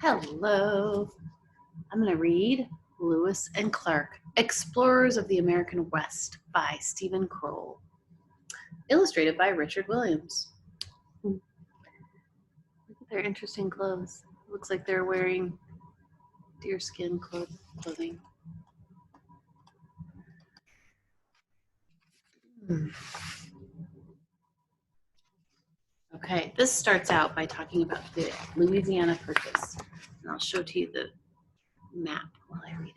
Hello. I'm going to read Lewis and Clark, Explorers of the American West by Stephen Kroll. Illustrated by Richard Williams. Look at their interesting clothes. Looks like they're wearing deerskin clothing. Okay, this starts out by talking about the Louisiana Purchase. And I'll show to you the map while I read it.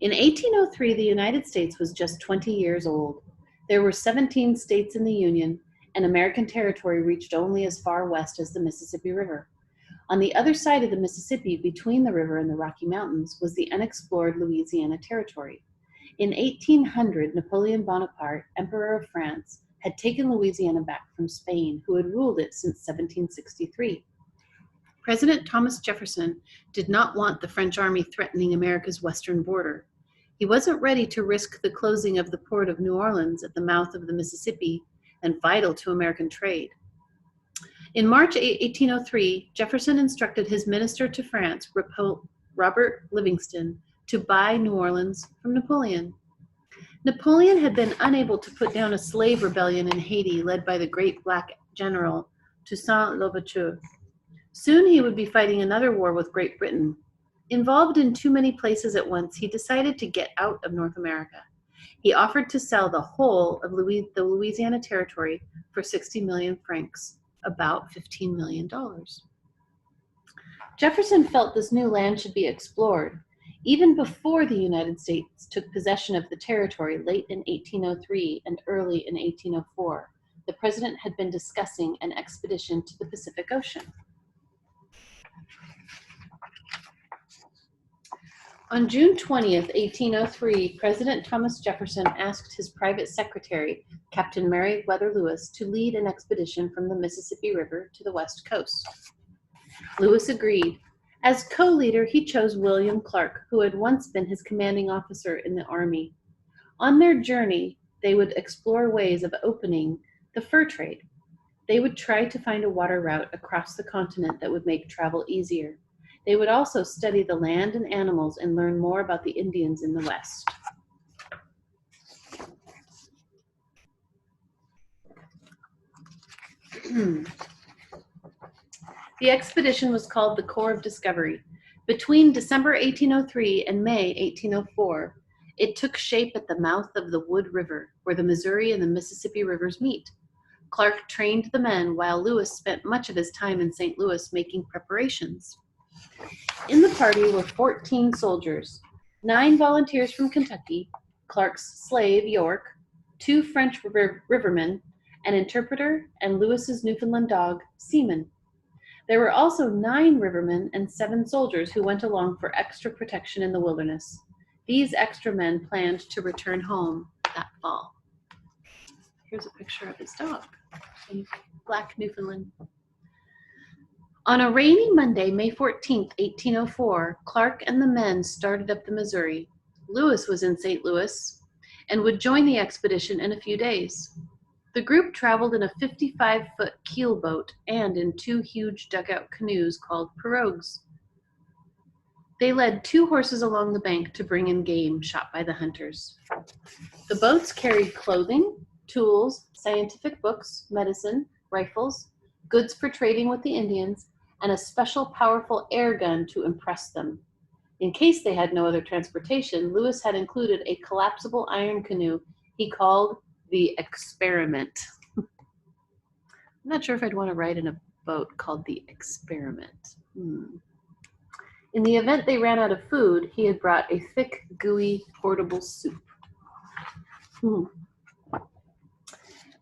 In 1803, the United States was just 20 years old. There were 17 states in the Union, and American territory reached only as far west as the Mississippi River. On the other side of the Mississippi, between the river and the Rocky Mountains, was the unexplored Louisiana Territory. In 1800, Napoleon Bonaparte, Emperor of France, had taken Louisiana back from Spain, who had ruled it since 1763. President Thomas Jefferson did not want the French army threatening America's western border. He wasn't ready to risk the closing of the port of New Orleans at the mouth of the Mississippi and vital to American trade. In March 1803, Jefferson instructed his minister to France, Robert Livingston, to buy New Orleans from Napoleon. Napoleon had been unable to put down a slave rebellion in Haiti led by the great black general Toussaint Louverture. Soon he would be fighting another war with Great Britain. Involved in too many places at once, he decided to get out of North America. He offered to sell the whole of the Louisiana Territory for 60 million francs, about $15 million. Jefferson felt this new land should be explored. Even before the United States took possession of the territory late in 1803 and early in 1804, the president had been discussing an expedition to the Pacific Ocean. On June 20th, 1803, President Thomas Jefferson asked his private secretary, Captain Meriwether Lewis, to lead an expedition from the Mississippi River to the west coast. Lewis agreed. As co-leader, he chose William Clark, who had once been his commanding officer in the Army. On their journey, they would explore ways of opening the fur trade. They would try to find a water route across the continent that would make travel easier. They would also study the land and animals and learn more about the Indians in the West. The expedition was called the Corps of Discovery. Between December 1803 and May 1804, it took shape at the mouth of the Wood River, where the Missouri and the Mississippi rivers meet. Clark trained the men, while Lewis spent much of his time in St. Louis making preparations. In the party were 14 soldiers, 9 volunteers from Kentucky, Clark's slave, York, 2 French rivermen, an interpreter, and Lewis's Newfoundland dog, Seaman. There were also 9 rivermen and 7 soldiers who went along for extra protection in the wilderness. These extra men planned to return home that fall. Here's a picture of his dog, in black Newfoundland. On a rainy Monday, May 14th, 1804, Clark and the men started up the Missouri. Lewis was in St. Louis and would join the expedition in a few days. The group traveled in a 55-foot keelboat and in 2 huge dugout canoes called pirogues. They led 2 horses along the bank to bring in game shot by the hunters. The boats carried clothing, tools, scientific books, medicine, rifles, goods for trading with the Indians, and a special powerful air gun to impress them. In case they had no other transportation, Lewis had included a collapsible iron canoe he called the Experiment. I'm not sure if I'd want to ride in a boat called the Experiment. In the event they ran out of food, he had brought a thick, gooey, portable soup.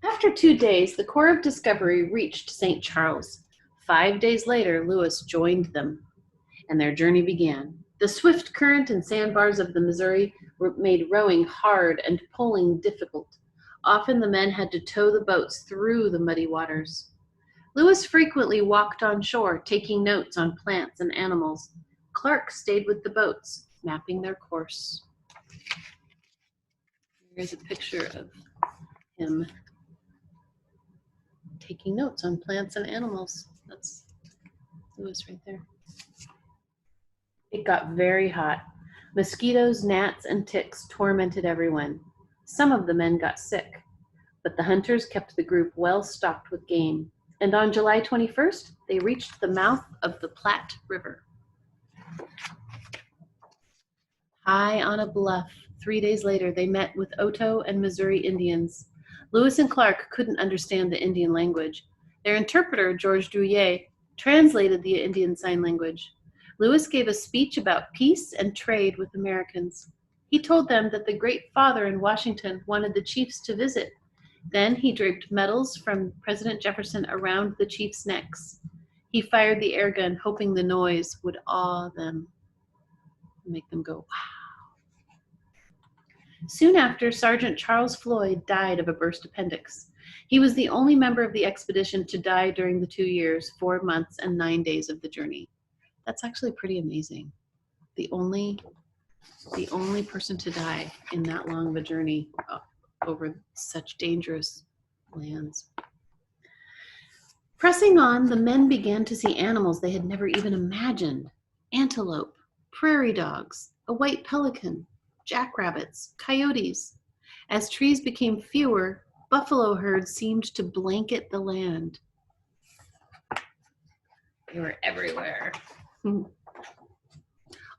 After 2 days, the Corps of Discovery reached St. Charles. 5 days later, Lewis joined them, and their journey began. The swift current and sandbars of the Missouri made rowing hard and pulling difficult. Often the men had to tow the boats through the muddy waters. Lewis frequently walked on shore, taking notes on plants and animals. Clark stayed with the boats, mapping their course. Here's a picture of him taking notes on plants and animals. That's Lewis right there. It got very hot. Mosquitoes, gnats, and ticks tormented everyone. Some of the men got sick, but the hunters kept the group well stocked with game. And on July 21st, they reached the mouth of the Platte River. High on a bluff, 3 days later, they met with Oto and Missouri Indians. Lewis and Clark couldn't understand the Indian language. Their interpreter, George Drouillet, translated the Indian Sign Language. Lewis gave a speech about peace and trade with Americans. He told them that the Great Father in Washington wanted the chiefs to visit. Then he draped medals from President Jefferson around the chiefs' necks. He fired the air gun, hoping the noise would awe them, make them go, wow. Soon after, Sergeant Charles Floyd died of a burst appendix. He was the only member of the expedition to die during the 2 years, 4 months, and 9 days of the journey. That's actually pretty amazing. The only person to die in that long of a journey over such dangerous lands. Pressing on, the men began to see animals they had never even imagined. Antelope, prairie dogs, a white pelican, jackrabbits, coyotes. As trees became fewer, buffalo herds seemed to blanket the land. They were everywhere.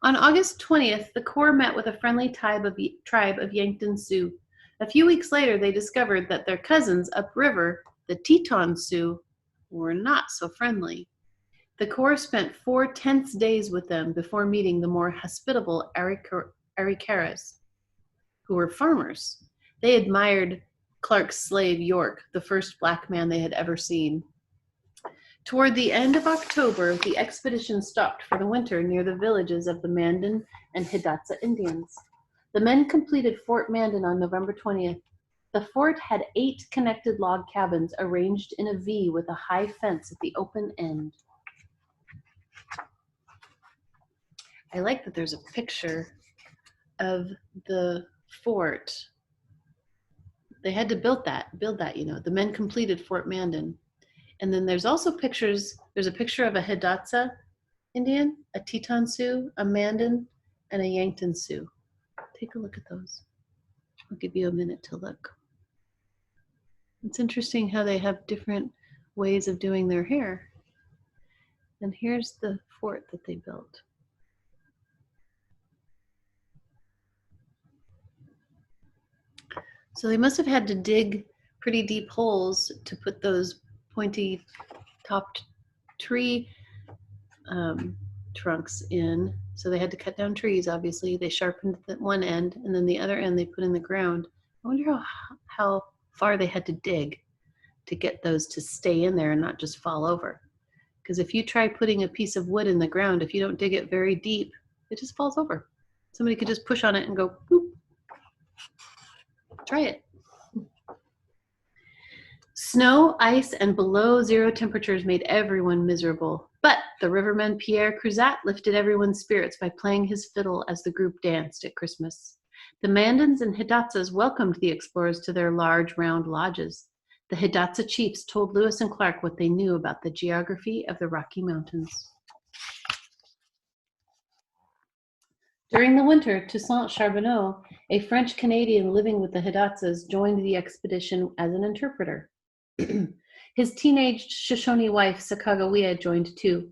On August 20th, the Corps met with a friendly tribe of Yankton Sioux. A few weeks later, they discovered that their cousins upriver, the Teton Sioux, were not so friendly. The Corps spent 4 tense days with them before meeting the more hospitable Arikaras, who were farmers. They admired Clark's slave York, the first black man they had ever seen. Toward the end of October, the expedition stopped for the winter near the villages of the Mandan and Hidatsa Indians. The men completed Fort Mandan on November 20th. The fort had 8 connected log cabins arranged in a V with a high fence at the open end. I like that there's a picture of the fort. They had to build that, The men completed Fort Mandan. And then there's also pictures, there's a picture of a Hidatsa Indian, a Teton Sioux, a Mandan, and a Yankton Sioux. Take a look at those. I'll give you a minute to look. It's interesting how they have different ways of doing their hair. And here's the fort that they built. So they must have had to dig pretty deep holes to put those pointy topped tree trunks in. So they had to cut down trees, obviously. They sharpened the one end, and then the other end they put in the ground. I wonder how far they had to dig to get those to stay in there and not just fall over. Because if you try putting a piece of wood in the ground, if you don't dig it very deep, it just falls over. Somebody could just push on it and go, boop. Try it. Snow, ice, and below zero temperatures made everyone miserable. But the riverman Pierre Cruzat lifted everyone's spirits by playing his fiddle as the group danced at Christmas. The Mandans and Hidatsas welcomed the explorers to their large, round lodges. The Hidatsa chiefs told Lewis and Clark what they knew about the geography of the Rocky Mountains. During the winter, Toussaint Charbonneau, a French Canadian living with the Hidatsas, joined the expedition as an interpreter. His teenaged Shoshone wife, Sacagawea, joined too.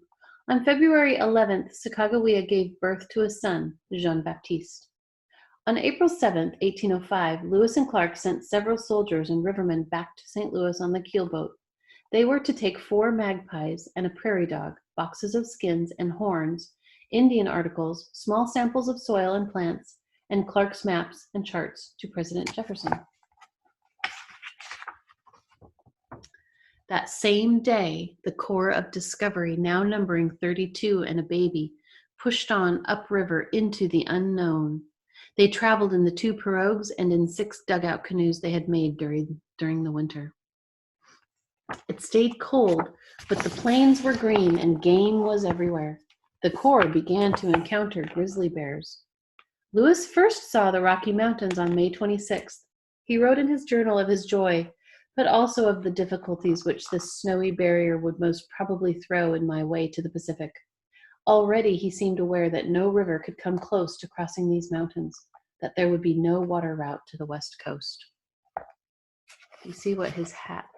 On February 11th, Sacagawea gave birth to a son, Jean-Baptiste. On April 7th, 1805, Lewis and Clark sent several soldiers and rivermen back to St. Louis on the keelboat. They were to take 4 magpies and a prairie dog, boxes of skins and horns, Indian articles, small samples of soil and plants, and Clark's maps and charts to President Jefferson. That same day, the Corps of Discovery, now numbering 32 and a baby, pushed on upriver into the unknown. They traveled in the 2 pirogues and in 6 dugout canoes they had made during the winter. It stayed cold, but the plains were green and game was everywhere. The Corps began to encounter grizzly bears. Lewis first saw the Rocky Mountains on May 26th. He wrote in his journal of his joy, but also of the difficulties which this snowy barrier would most probably throw in my way to the Pacific. Already he seemed aware that no river could come close to crossing these mountains, that there would be no water route to the west coast. You see what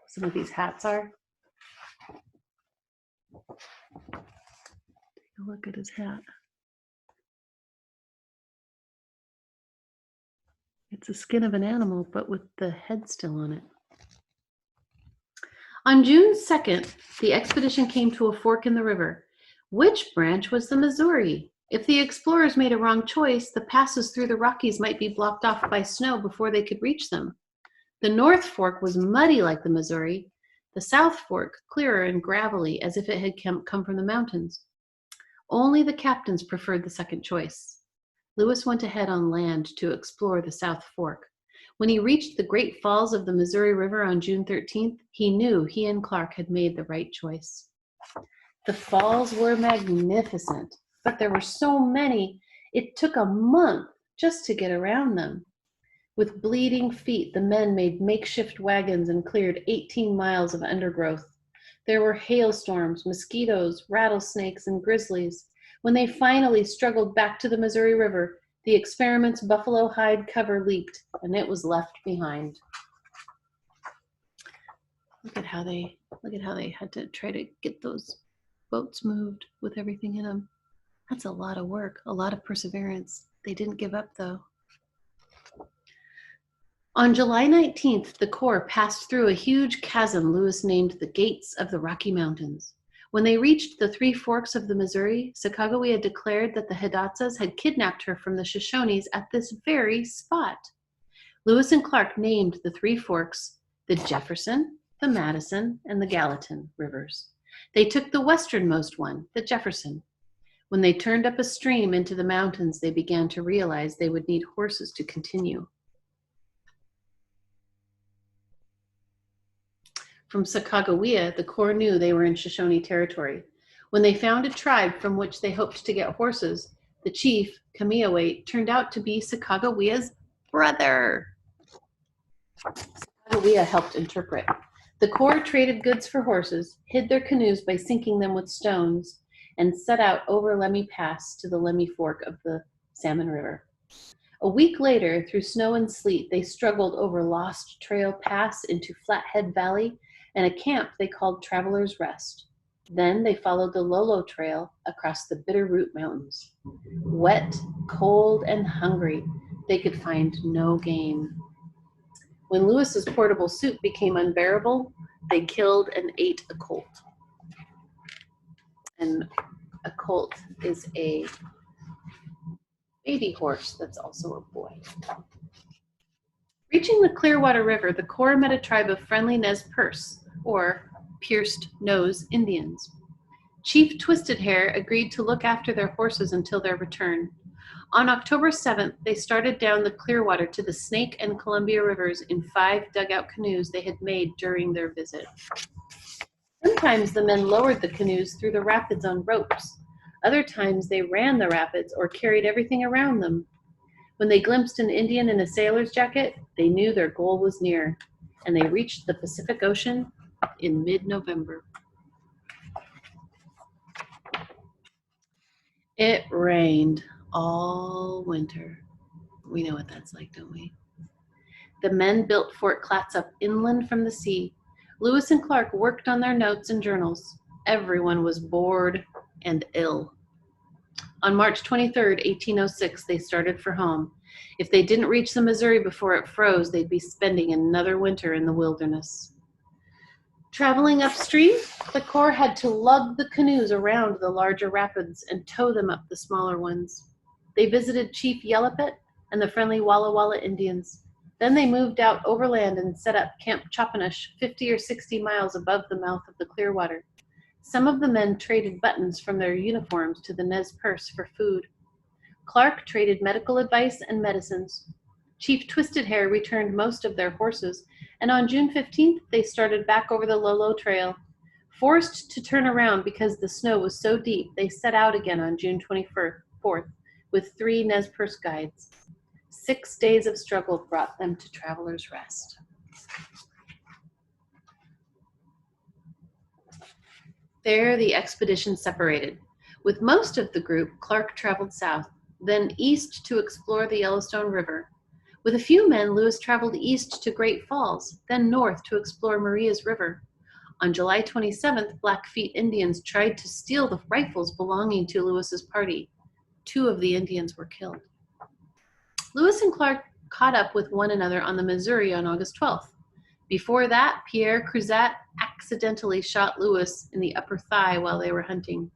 some of these hats are? Take a look at his hat. It's the skin of an animal, but with the head still on it. On June 2nd, the expedition came to a fork in the river. Which branch was the Missouri? If the explorers made a wrong choice, the passes through the Rockies might be blocked off by snow before they could reach them. The North Fork was muddy like the Missouri, the South Fork clearer and gravelly as if it had come from the mountains. Only the captains preferred the second choice. Lewis went ahead on land to explore the South Fork. When he reached the Great Falls of the Missouri River on June 13th, he knew he and Clark had made the right choice. The falls were magnificent, but there were so many, it took a month just to get around them. With bleeding feet, the men made makeshift wagons and cleared 18 miles of undergrowth. There were hailstorms, mosquitoes, rattlesnakes, and grizzlies. When they finally struggled back to the Missouri River, the experiment's buffalo hide cover leaked, and it was left behind. Look at how they had to try to get those boats moved with everything in them. That's a lot of work, a lot of perseverance. They didn't give up, though. On July 19th, the Corps passed through a huge chasm Lewis named the Gates of the Rocky Mountains. When they reached the Three Forks of the Missouri, Sacagawea declared that the Hidatsas had kidnapped her from the Shoshones at this very spot. Lewis and Clark named the Three Forks the Jefferson, the Madison, and the Gallatin rivers. They took the westernmost one, the Jefferson. When they turned up a stream into the mountains, they began to realize they would need horses to continue. From Sacagawea, the Corps knew they were in Shoshone territory. When they found a tribe from which they hoped to get horses, the chief, Kamiawait, turned out to be Sacagawea's brother. Sacagawea helped interpret. The Corps traded goods for horses, hid their canoes by sinking them with stones, and set out over Lemhi Pass to the Lemhi Fork of the Salmon River. A week later, through snow and sleet, they struggled over Lost Trail Pass into Flathead Valley and a camp they called Traveler's Rest. Then they followed the Lolo Trail across the Bitterroot Mountains. Wet, cold, and hungry, they could find no game. When Lewis's portable suit became unbearable, they killed and ate a colt. And a colt is a baby horse that's also a boy. Reaching the Clearwater River, the Corps met a tribe of friendly Nez Perce, or pierced nose Indians. Chief Twisted Hair agreed to look after their horses until their return. On October 7th, they started down the Clearwater to the Snake and Columbia Rivers in 5 dugout canoes they had made during their visit. Sometimes the men lowered the canoes through the rapids on ropes. Other times they ran the rapids or carried everything around them. When they glimpsed an Indian in a sailor's jacket, they knew their goal was near, and they reached the Pacific Ocean in mid-November. It rained all winter. We know what that's like, don't we? The men built Fort Clatsop inland from the sea. Lewis and Clark worked on their notes and journals. Everyone was bored and ill. On March 23rd, 1806, they started for home. If they didn't reach the Missouri before it froze, they'd be spending another winter in the wilderness. Traveling upstream, the Corps had to lug the canoes around the larger rapids and tow them up the smaller ones. They visited Chief Yellowpit and the friendly Walla Walla Indians. Then they moved out overland and set up Camp Chopanish 50 or 60 miles above the mouth of the Clearwater. Some of the men traded buttons from their uniforms to the Nez Perce for food. Clark traded medical advice and medicines. Chief Twisted Hair returned most of their horses, and on June 15th, they started back over the Lolo Trail. Forced to turn around because the snow was so deep, they set out again on June 24th with 3 Nez Perce guides. 6 days of struggle brought them to Traveler's Rest. There, the expedition separated. With most of the group, Clark traveled south, then east to explore the Yellowstone River. With a few men, Lewis traveled east to Great Falls, then north to explore Maria's River. On July 27th, Blackfeet Indians tried to steal the rifles belonging to Lewis's party. 2 of the Indians were killed. Lewis and Clark caught up with one another on the Missouri on August 12th. Before that, Pierre Cruzat accidentally shot Lewis in the upper thigh while they were hunting.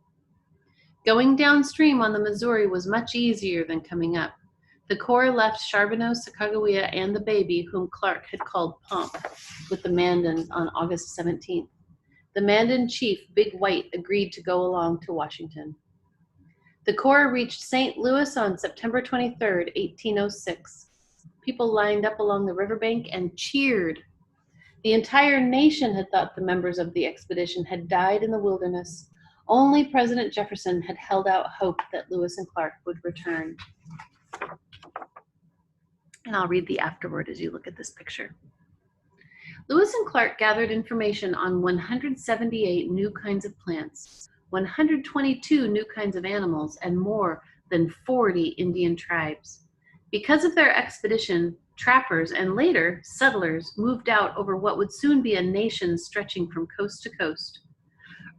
Going downstream on the Missouri was much easier than coming up. The Corps left Charbonneau, Sacagawea, and the baby, whom Clark had called Pomp, with the Mandans on August 17th. The Mandan chief, Big White, agreed to go along to Washington. The Corps reached St. Louis on September 23, 1806. People lined up along the riverbank and cheered. The entire nation had thought the members of the expedition had died in the wilderness. Only President Jefferson had held out hope that Lewis and Clark would return. And I'll read the afterword as you look at this picture. Lewis and Clark gathered information on 178 new kinds of plants, 122 new kinds of animals, and more than 40 Indian tribes. Because of their expedition, trappers and later settlers moved out over what would soon be a nation stretching from coast to coast.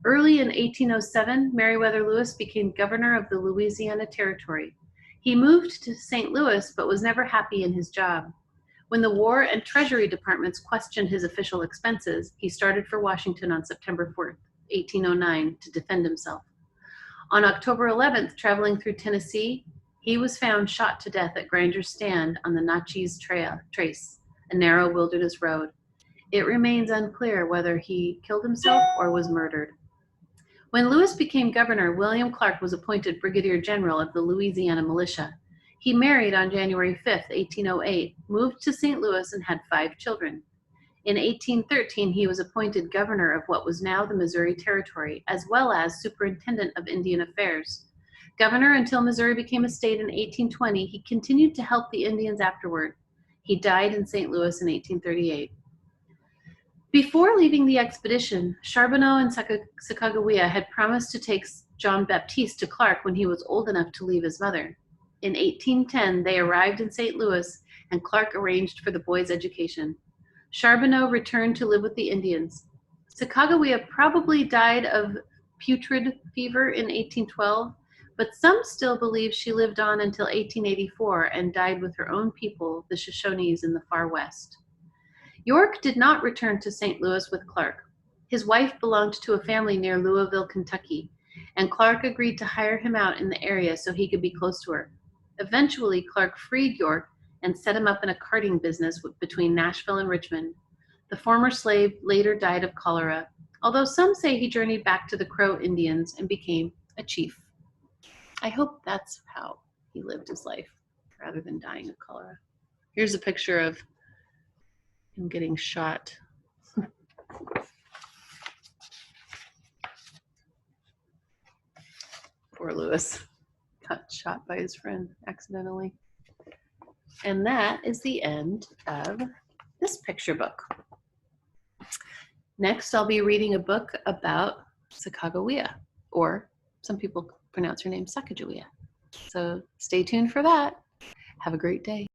Early in 1807, Meriwether Lewis became governor of the Louisiana Territory. He moved to St. Louis but was never happy in his job. When the War and Treasury departments questioned his official expenses, he started for Washington on September 4th, 1809, to defend himself. On October 11th, traveling through Tennessee, he was found shot to death at Granger's Stand on the Natchez Trace, a narrow wilderness road. It remains unclear whether he killed himself or was murdered. When Lewis became governor, William Clark was appointed Brigadier General of the Louisiana Militia. He married on January 5, 1808, moved to St. Louis, and had 5 children. In 1813, he was appointed governor of what was now the Missouri Territory, as well as superintendent of Indian Affairs. Governor until Missouri became a state in 1820, he continued to help the Indians afterward. He died in St. Louis in 1838. Before leaving the expedition, Charbonneau and Sacagawea had promised to take John Baptiste to Clark when he was old enough to leave his mother. In 1810, they arrived in St. Louis, and Clark arranged for the boy's education. Charbonneau returned to live with the Indians. Sacagawea probably died of putrid fever in 1812, but some still believe she lived on until 1884 and died with her own people, the Shoshones in the far west. York did not return to St. Louis with Clark. His wife belonged to a family near Louisville, Kentucky, and Clark agreed to hire him out in the area so he could be close to her. Eventually, Clark freed York and set him up in a carting business between Nashville and Richmond. The former slave later died of cholera, although some say he journeyed back to the Crow Indians and became a chief. I hope that's how he lived his life, rather than dying of cholera. Here's a picture of him getting shot. Poor Lewis got shot by his friend accidentally. And that is the end of this picture book. Next, I'll be reading a book about Sacagawea, or some people pronounce her name Sacagawea. So stay tuned for that. Have a great day.